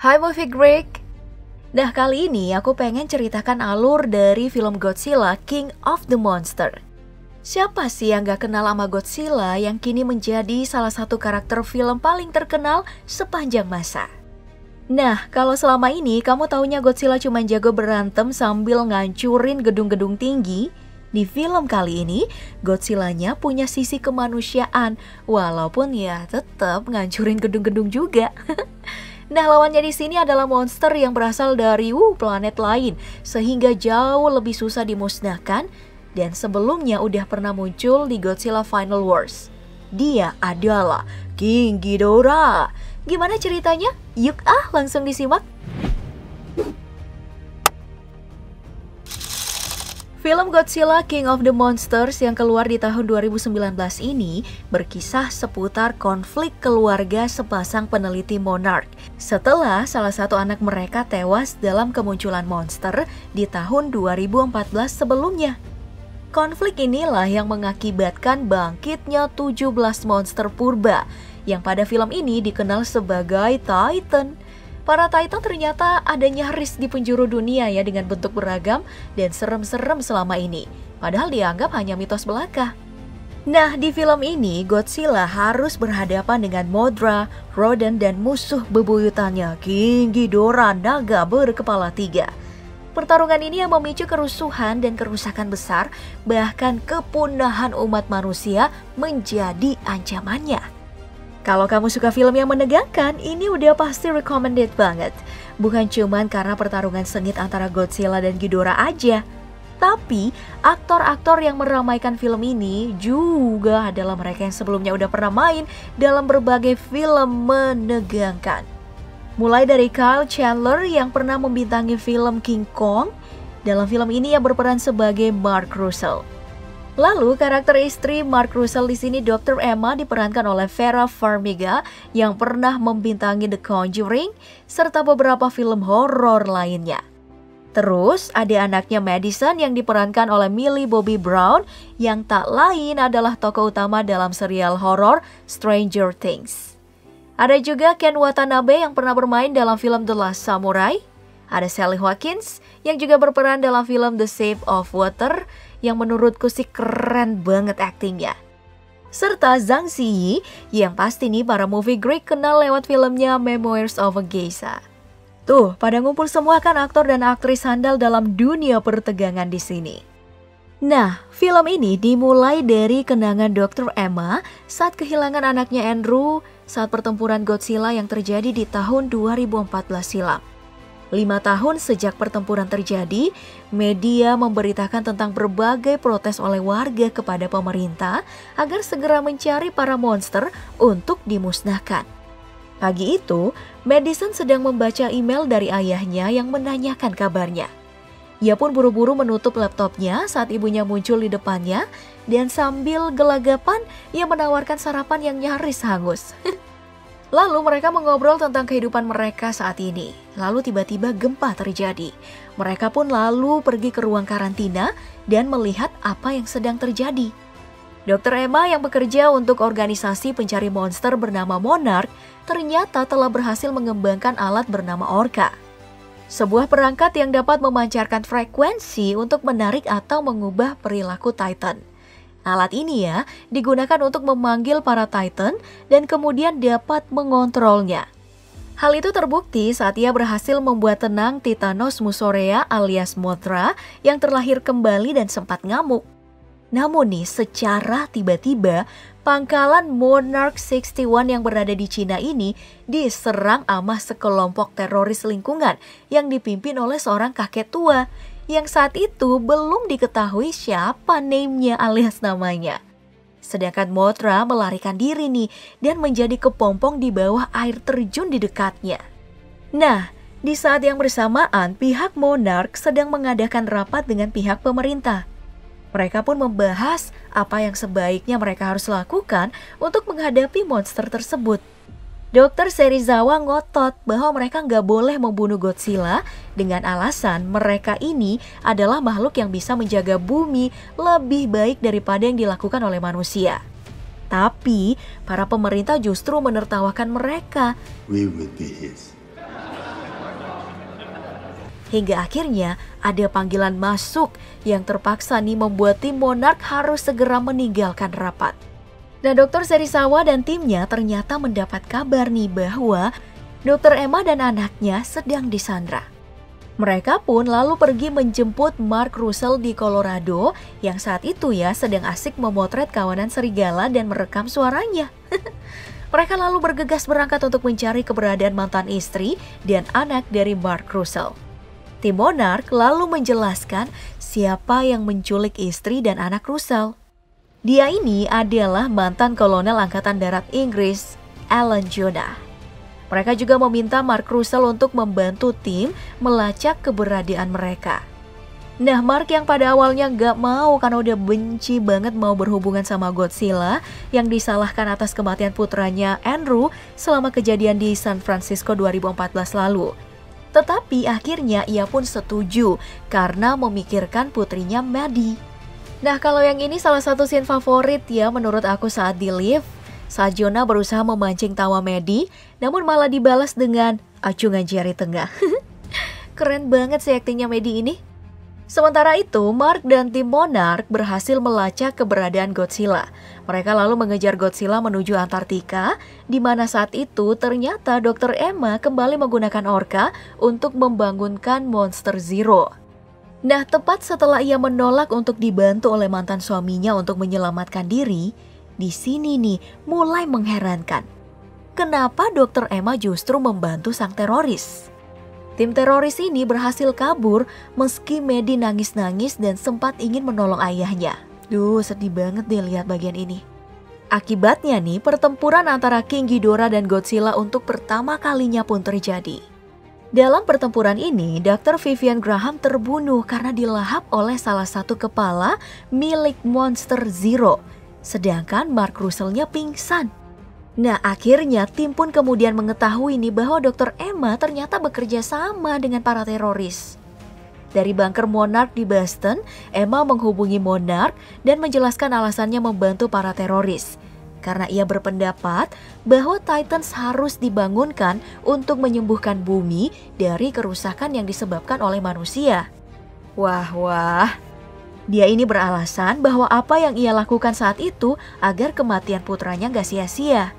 Hai Movie Geek. Nah, kali ini aku pengen ceritakan alur dari film Godzilla King of the Monster. Siapa sih yang gak kenal sama Godzilla yang kini menjadi salah satu karakter film paling terkenal sepanjang masa? Nah, kalau selama ini kamu taunya Godzilla cuma jago berantem sambil ngancurin gedung-gedung tinggi, di film kali ini Godzilla-nya punya sisi kemanusiaan, walaupun ya tetap ngancurin gedung-gedung juga. Nah, lawannya di sini adalah monster yang berasal dari planet lain, sehingga jauh lebih susah dimusnahkan dan sebelumnya udah pernah muncul di Godzilla Final Wars. Dia adalah King Ghidorah. Gimana ceritanya? Yuk langsung disimak. Film Godzilla King of the Monsters yang keluar di tahun 2019 ini berkisah seputar konflik keluarga sepasang peneliti monark setelah salah satu anak mereka tewas dalam kemunculan monster di tahun 2014 sebelumnya. Konflik inilah yang mengakibatkan bangkitnya 17 monster purba yang pada film ini dikenal sebagai Titan. Para Titan ternyata ada nyaris di penjuru dunia ya, dengan bentuk beragam dan serem-serem selama ini. Padahal dianggap hanya mitos belaka. Nah, di film ini Godzilla harus berhadapan dengan Mothra, Rodan, dan musuh bebuyutannya King Ghidorah naga berkepala 3. Pertarungan ini yang memicu kerusuhan dan kerusakan besar, bahkan kepunahan umat manusia menjadi ancamannya. Kalau kamu suka film yang menegangkan, ini udah pasti recommended banget. Bukan cuman karena pertarungan sengit antara Godzilla dan Ghidorah aja, tapi aktor-aktor yang meramaikan film ini juga adalah mereka yang sebelumnya udah pernah main dalam berbagai film menegangkan. Mulai dari Kyle Chandler yang pernah membintangi film King Kong, dalam film ini ia berperan sebagai Mark Russell. Lalu karakter istri Mark Russell di sini Dr. Emma diperankan oleh Vera Farmiga yang pernah membintangi The Conjuring serta beberapa film horor lainnya. Terus ada anaknya Madison yang diperankan oleh Millie Bobby Brown yang tak lain adalah tokoh utama dalam serial horor Stranger Things. Ada juga Ken Watanabe yang pernah bermain dalam film The Last Samurai. Ada Sally Hawkins yang juga berperan dalam film The Shape of Water yang menurutku sih keren banget aktingnya. Serta Zhang Ziyi yang pasti nih para movie geek kenal lewat filmnya Memoirs of a Geisha. Tuh, pada ngumpul semua kan aktor dan aktris handal dalam dunia pertegangan di sini. Nah, film ini dimulai dari kenangan Dr. Emma saat kehilangan anaknya Andrew saat pertempuran Godzilla yang terjadi di tahun 2014 silam. 5 tahun sejak pertempuran terjadi, media memberitakan tentang berbagai protes oleh warga kepada pemerintah agar segera mencari para monster untuk dimusnahkan. Pagi itu, Madison sedang membaca email dari ayahnya yang menanyakan kabarnya. Ia pun buru-buru menutup laptopnya saat ibunya muncul di depannya dan sambil gelagapan ia menawarkan sarapan yang nyaris hangus. Lalu mereka mengobrol tentang kehidupan mereka saat ini. Lalu tiba-tiba gempa terjadi. Mereka pun lalu pergi ke ruang karantina dan melihat apa yang sedang terjadi. Dr. Emma yang bekerja untuk organisasi pencari monster bernama Monarch ternyata telah berhasil mengembangkan alat bernama Orca. Sebuah perangkat yang dapat memancarkan frekuensi untuk menarik atau mengubah perilaku Titan. Alat ini ya digunakan untuk memanggil para Titan dan kemudian dapat mengontrolnya. Hal itu terbukti saat ia berhasil membuat tenang Titanos Musorea alias Mothra yang terlahir kembali dan sempat ngamuk. Namun nih secara tiba-tiba pangkalan Monarch 61 yang berada di Cina ini diserang sama sekelompok teroris lingkungan yang dipimpin oleh seorang kakek tua yang saat itu belum diketahui siapa name-nya alias namanya. Sedangkan Mothra melarikan diri nih dan menjadi kepompong di bawah air terjun di dekatnya. Nah, di saat yang bersamaan pihak Monarch sedang mengadakan rapat dengan pihak pemerintah. Mereka pun membahas apa yang sebaiknya mereka harus lakukan untuk menghadapi monster tersebut. Dr. Serizawa ngotot bahwa mereka nggak boleh membunuh Godzilla dengan alasan mereka ini adalah makhluk yang bisa menjaga bumi lebih baik daripada yang dilakukan oleh manusia. Tapi para pemerintah justru menertawakan mereka. We will be his. Hingga akhirnya ada panggilan masuk yang terpaksa nih membuat tim Monarch harus segera meninggalkan rapat. Nah, Dr. Serizawa dan timnya ternyata mendapat kabar nih bahwa Dr. Emma dan anaknya sedang disandra. Mereka pun lalu pergi menjemput Mark Russell di Colorado yang saat itu ya sedang asik memotret kawanan serigala dan merekam suaranya. Mereka lalu bergegas berangkat untuk mencari keberadaan mantan istri dan anak dari Mark Russell. Tim Monarch lalu menjelaskan siapa yang menculik istri dan anak Russell. Dia ini adalah mantan kolonel Angkatan Darat Inggris, Alan Jonah. Mereka juga meminta Mark Russell untuk membantu tim melacak keberadaan mereka. Nah, Mark yang pada awalnya gak mau karena udah benci banget mau berhubungan sama Godzilla yang disalahkan atas kematian putranya Andrew selama kejadian di San Francisco 2014 lalu. Tetapi akhirnya ia pun setuju karena memikirkan putrinya Maddie. Nah, kalau yang ini salah satu scene favorit ya menurut aku saat di lift. Saat Jonah berusaha memancing tawa Maddie, namun malah dibalas dengan acungan jari tengah. Keren banget sih aktingnya Maddie ini. Sementara itu, Mark dan tim Monarch berhasil melacak keberadaan Godzilla. Mereka lalu mengejar Godzilla menuju Antartika, di mana saat itu ternyata Dr. Emma kembali menggunakan orka untuk membangunkan Monster Zero. Nah, tepat setelah ia menolak untuk dibantu oleh mantan suaminya untuk menyelamatkan diri, di sini nih mulai mengherankan. Kenapa Dr. Emma justru membantu sang teroris? Tim teroris ini berhasil kabur meski Maddie nangis-nangis dan sempat ingin menolong ayahnya. Duh, sedih banget deh lihat bagian ini. Akibatnya nih, pertempuran antara King Ghidorah dan Godzilla untuk pertama kalinya pun terjadi. Dalam pertempuran ini, Dr. Vivian Graham terbunuh karena dilahap oleh salah satu kepala milik Monster Zero. Sedangkan Mark Russell-nya pingsan. Nah, akhirnya tim pun kemudian mengetahui nih bahwa Dr. Emma ternyata bekerja sama dengan para teroris. Dari bunker Monarch di Boston, Emma menghubungi Monarch dan menjelaskan alasannya membantu para teroris. Karena ia berpendapat bahwa Titans harus dibangunkan untuk menyembuhkan bumi dari kerusakan yang disebabkan oleh manusia. Wah. Dia ini beralasan bahwa apa yang ia lakukan saat itu agar kematian putranya gak sia-sia.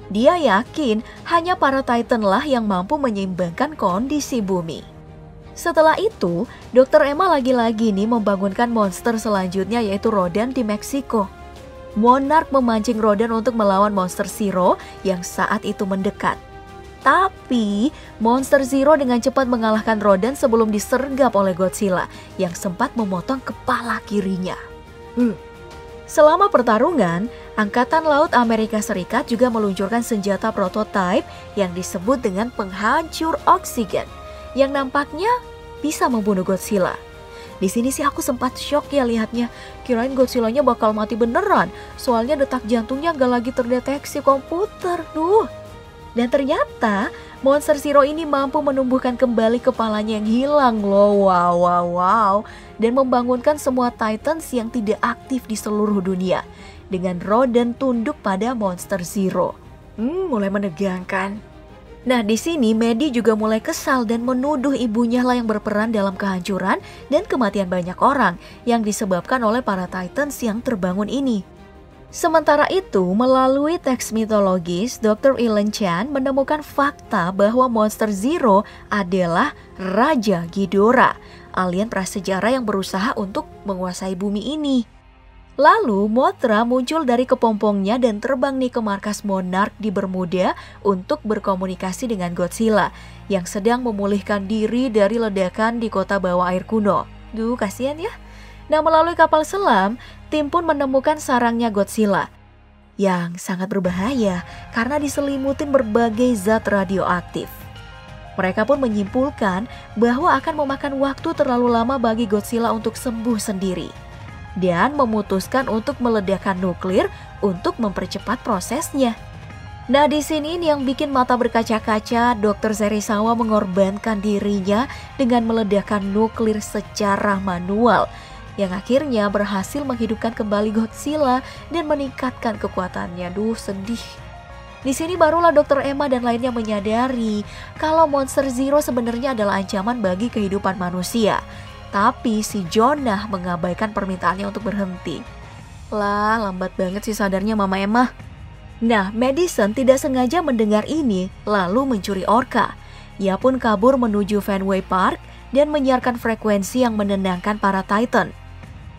Dia yakin hanya para Titan lah yang mampu menyeimbangkan kondisi bumi. Setelah itu, Dr. Emma lagi-lagi nih membangunkan monster selanjutnya yaitu Rodan di Meksiko. Monarch memancing Rodan untuk melawan Monster Zero yang saat itu mendekat. Tapi, Monster Zero dengan cepat mengalahkan Rodan sebelum disergap oleh Godzilla yang sempat memotong kepala kirinya. Selama pertarungan, Angkatan Laut Amerika Serikat juga meluncurkan senjata prototipe yang disebut dengan penghancur oksigen yang nampaknya bisa membunuh Godzilla. Di sini sih aku sempat shock ya lihatnya, kirain Godzilla-nya bakal mati beneran, soalnya detak jantungnya gak lagi terdeteksi komputer. Dan ternyata Monster Zero ini mampu menumbuhkan kembali kepalanya yang hilang loh. Wow. Dan membangunkan semua Titans yang tidak aktif di seluruh dunia dengan Rodan tunduk pada Monster Zero. Mulai menegangkan. Nah, di sini Maddie juga mulai kesal dan menuduh ibunya lah yang berperan dalam kehancuran dan kematian banyak orang yang disebabkan oleh para Titans yang terbangun ini. Sementara itu, melalui teks mitologis, Dr. Ellen Chan menemukan fakta bahwa Monster Zero adalah Raja Ghidorah, alien prasejarah yang berusaha untuk menguasai bumi ini. Lalu Mothra muncul dari kepompongnya dan terbang nih ke markas Monarch di Bermuda untuk berkomunikasi dengan Godzilla yang sedang memulihkan diri dari ledakan di kota bawah air kuno. Duh, kasihan ya. Nah, melalui kapal selam, tim pun menemukan sarangnya Godzilla yang sangat berbahaya karena diselimutin berbagai zat radioaktif. Mereka pun menyimpulkan bahwa akan memakan waktu terlalu lama bagi Godzilla untuk sembuh sendiri dan memutuskan untuk meledakkan nuklir untuk mempercepat prosesnya. Nah, di sini yang bikin mata berkaca-kaca, Dr. Serizawa mengorbankan dirinya dengan meledakkan nuklir secara manual yang akhirnya berhasil menghidupkan kembali Godzilla dan meningkatkan kekuatannya. Duh, sedih. Di sini barulah Dr. Emma dan lainnya menyadari kalau Monster Zero sebenarnya adalah ancaman bagi kehidupan manusia. Tapi si Jonah mengabaikan permintaannya untuk berhenti. Lah, lambat banget sih sadarnya Mama Emma. Nah, Madison tidak sengaja mendengar ini lalu mencuri orka. Ia pun kabur menuju Fenway Park dan menyiarkan frekuensi yang menenangkan para Titan.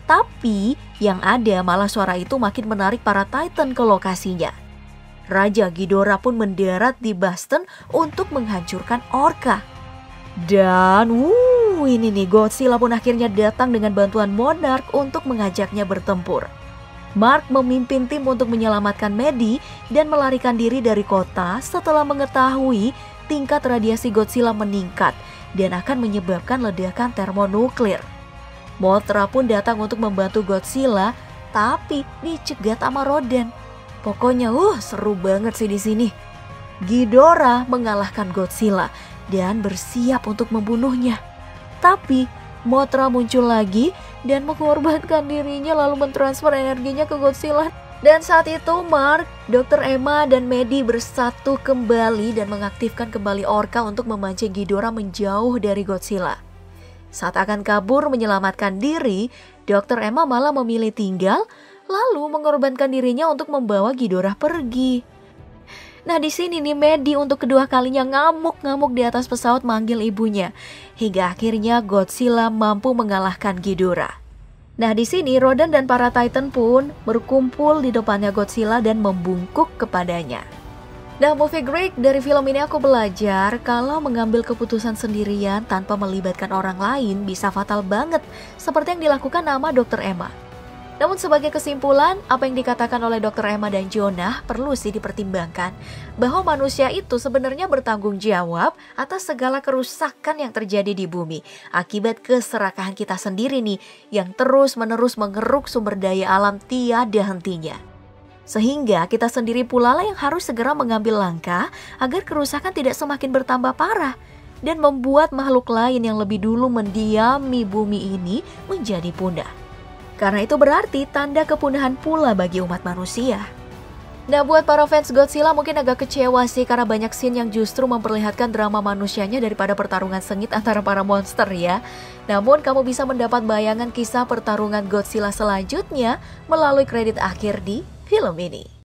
Tapi yang ada malah suara itu makin menarik para Titan ke lokasinya. Raja Ghidorah pun mendarat di Boston untuk menghancurkan orka. Dan ini nih Godzilla pun akhirnya datang dengan bantuan Monarch untuk mengajaknya bertempur. Mark memimpin tim untuk menyelamatkan Maddie dan melarikan diri dari kota setelah mengetahui tingkat radiasi Godzilla meningkat dan akan menyebabkan ledakan termonuklir. Mothra pun datang untuk membantu Godzilla, tapi dicegat sama Rodan. Pokoknya seru banget sih di sini. Ghidorah mengalahkan Godzilla dan bersiap untuk membunuhnya. Tapi Mothra muncul lagi dan mengorbankan dirinya lalu mentransfer energinya ke Godzilla. Dan saat itu Mark, Dr. Emma dan Maddie bersatu kembali dan mengaktifkan kembali orka untuk memancing Ghidorah menjauh dari Godzilla. Saat akan kabur menyelamatkan diri, Dr. Emma malah memilih tinggal lalu mengorbankan dirinya untuk membawa Ghidorah pergi. Nah di sini nih Maddie untuk kedua kalinya ngamuk-ngamuk di atas pesawat manggil ibunya. Hingga akhirnya Godzilla mampu mengalahkan Ghidorah. Nah di sini Rodan dan para Titan pun berkumpul di depannya Godzilla dan membungkuk kepadanya. Nah movie Greek dari film ini aku belajar kalau mengambil keputusan sendirian tanpa melibatkan orang lain bisa fatal banget. Seperti yang dilakukan nama Dr. Emma. Namun sebagai kesimpulan, apa yang dikatakan oleh Dr. Emma dan Jonah perlu sih dipertimbangkan bahwa manusia itu sebenarnya bertanggung jawab atas segala kerusakan yang terjadi di bumi akibat keserakahan kita sendiri nih yang terus-menerus mengeruk sumber daya alam tiada hentinya. Sehingga kita sendiri pula lah yang harus segera mengambil langkah agar kerusakan tidak semakin bertambah parah dan membuat makhluk lain yang lebih dulu mendiami bumi ini menjadi punah. Karena itu berarti tanda kepunahan pula bagi umat manusia. Nah buat para fans Godzilla mungkin agak kecewa sih karena banyak scene yang justru memperlihatkan drama manusianya daripada pertarungan sengit antara para monster ya. Namun kamu bisa mendapat bayangan kisah pertarungan Godzilla selanjutnya melalui kredit akhir di film ini.